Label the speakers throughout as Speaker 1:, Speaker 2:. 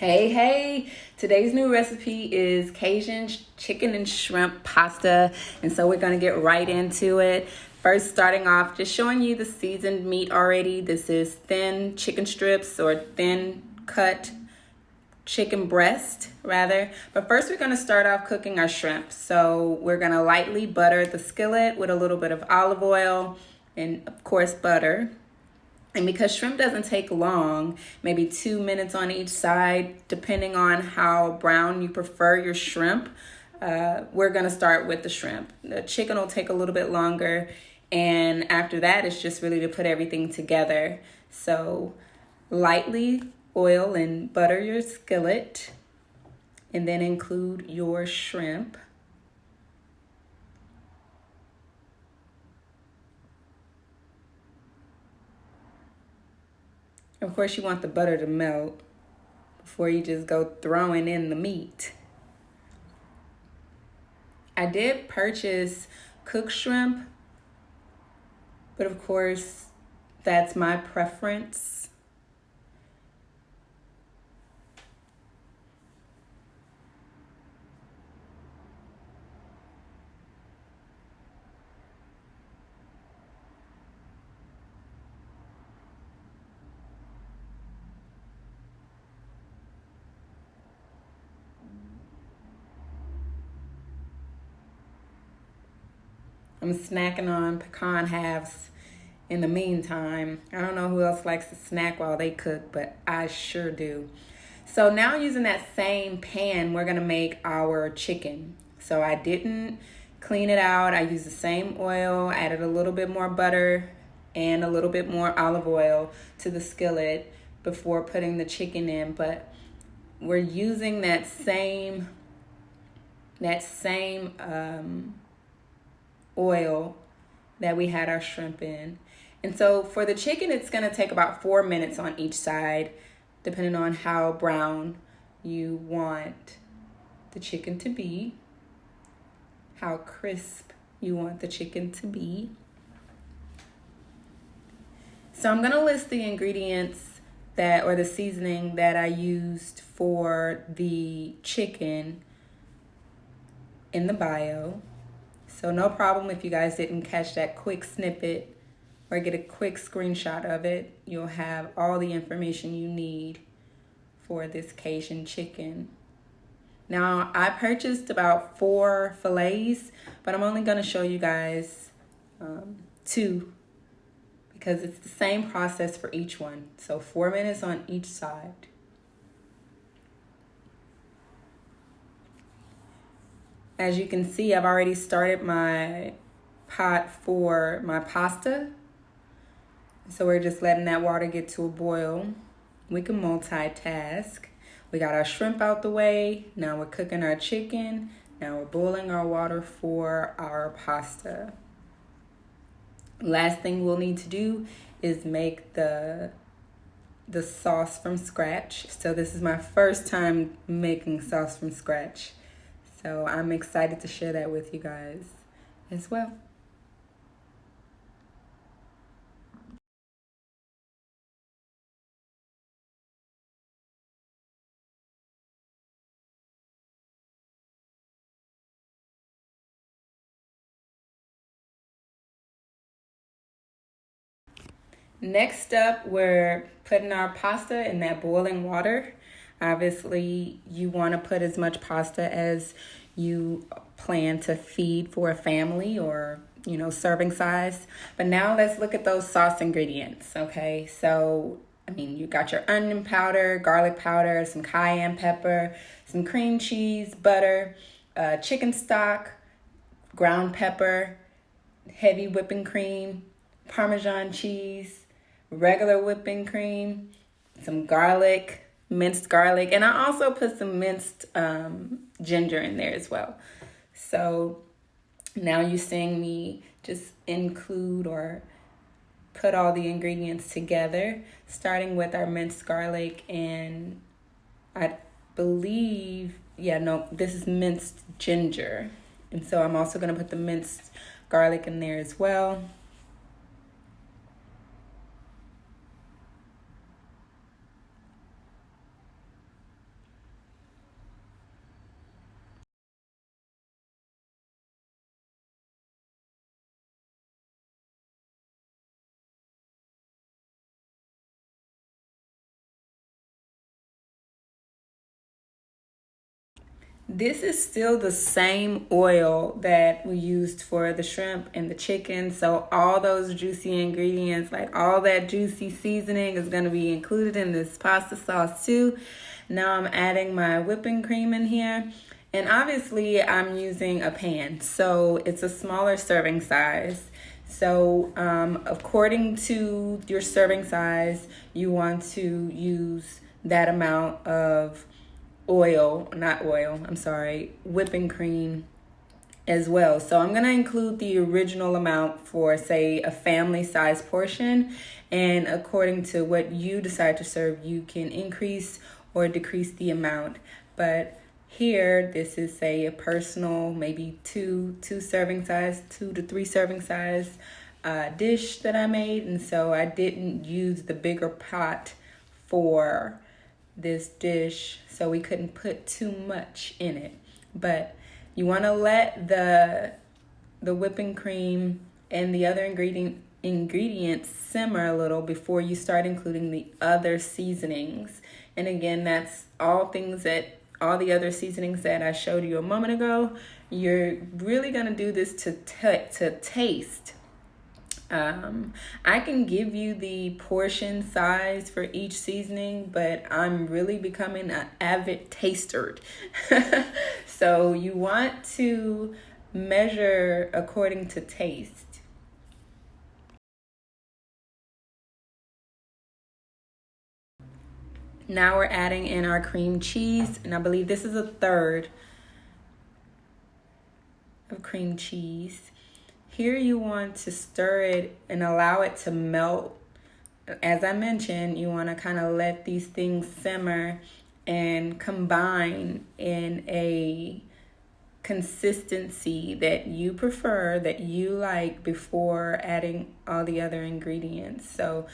Speaker 1: Hey, today's new recipe is Cajun chicken and shrimp pasta. And so we're going to get right into it. First, starting off, just showing you the seasoned meat already. This is thin chicken strips or thin cut chicken breast, rather. But first, we're going to start off cooking our shrimp. So we're going to lightly butter the skillet with a little bit of olive oil and, of course, butter. And because shrimp doesn't take long, maybe 2 minutes on each side, depending on how brown you prefer your shrimp, we're going to start with the shrimp. The chicken will take a little bit longer. And after that, it's just really to put everything together. So lightly oil and butter your skillet, and then include your shrimp. Of course, you want the butter to melt before you just go throwing in the meat. I did purchase cooked shrimp, but of course, that's my preference. I'm snacking on pecan halves in the meantime. I don't know who else likes to snack while they cook, but I sure do. So now using that same pan, we're gonna make our chicken. So I didn't clean it out. I used the same oil, added a little bit more butter and a little bit more olive oil to the skillet before putting the chicken in. But we're using that same oil that we had our shrimp in. And so for the chicken, it's going to take about 4 minutes on each side, depending on how brown you want the chicken to be, how crisp you want the chicken to be. So I'm going to list the ingredients or the seasoning that I used for the chicken in the bio. So no problem if you guys didn't catch that quick snippet or get a quick screenshot of it. You'll have all the information you need for this Cajun chicken. Now, I purchased about 4 fillets, but I'm only going to show you guys 2 because it's the same process for each one. So 4 minutes on each side. As you can see, I've already started my pot for my pasta. So we're just letting that water get to a boil. We can multitask. We got our shrimp out the way. Now we're cooking our chicken. Now we're boiling our water for our pasta. Last thing we'll need to do is make the sauce from scratch. So this is my first time making sauce from scratch. So I'm excited to share that with you guys as well. Next up, we're putting our pasta in that boiling water. Obviously, you want to put as much pasta as you plan to feed for a family or, serving size. But now let's look at those sauce ingredients, okay? So, you got your onion powder, garlic powder, some cayenne pepper, some cream cheese, butter, chicken stock, ground pepper, heavy whipping cream, Parmesan cheese, regular whipping cream, some garlic, minced garlic, and I also put some minced ginger in there as well. So now you're seeing me just include or put all the ingredients together, starting with our minced garlic, and I believe, this is minced ginger. And so I'm also going to put the minced garlic in there as well. This is still the same oil that we used for the shrimp and the chicken. So all those juicy ingredients, like all that juicy seasoning, is going to be included in this pasta sauce too. Now I'm adding my whipping cream in here. And obviously I'm using a pan, so it's a smaller serving size. So according to your serving size, you want to use that amount of whipping cream as well. So I'm going to include the original amount for, say, a family size portion. And according to what you decide to serve, you can increase or decrease the amount. But here, this is, say, a personal, maybe two to 3 serving size dish that I made. And so I didn't use the bigger pot for this dish, so we couldn't put too much in it. But you want to let the whipping cream and the other ingredients simmer a little before you start including the other seasonings. And again, that's all the other seasonings that I showed you a moment ago. You're really going to do this to taste. I can give you the portion size for each seasoning, but I'm really becoming an avid taster. So you want to measure according to taste. Now we're adding in our cream cheese, and I believe this is a third of cream cheese. Here you want to stir it and allow it to melt. As I mentioned, you want to kind of let these things simmer and combine in a consistency that you prefer, that you like, before adding all the other ingredients. So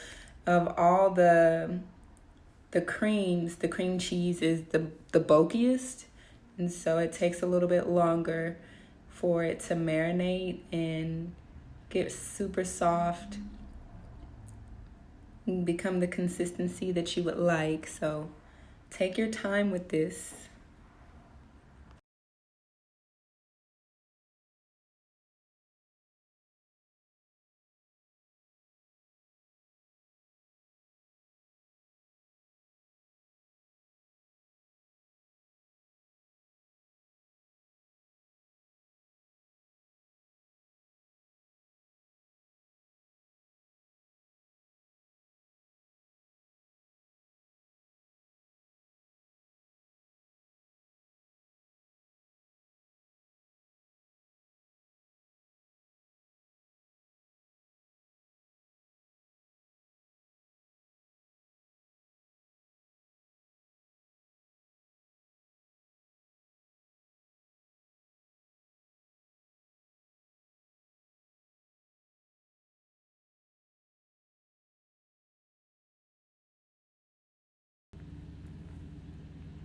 Speaker 1: of all the creams, the cream cheese is the bulkiest, and so it takes a little bit longer for it to marinate and get super soft and become the consistency that you would like. So take your time with this.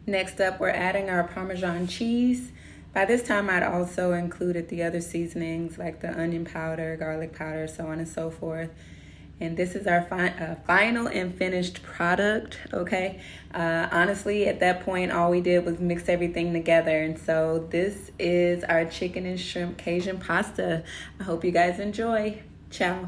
Speaker 1: Next up, we're adding our Parmesan cheese. By this time, I'd also included the other seasonings like the onion powder, garlic powder, so on and so forth. And this is our final and finished product, okay? Honestly, at that point, all we did was mix everything together. And so this is our chicken and shrimp Cajun pasta. I hope you guys enjoy. Ciao.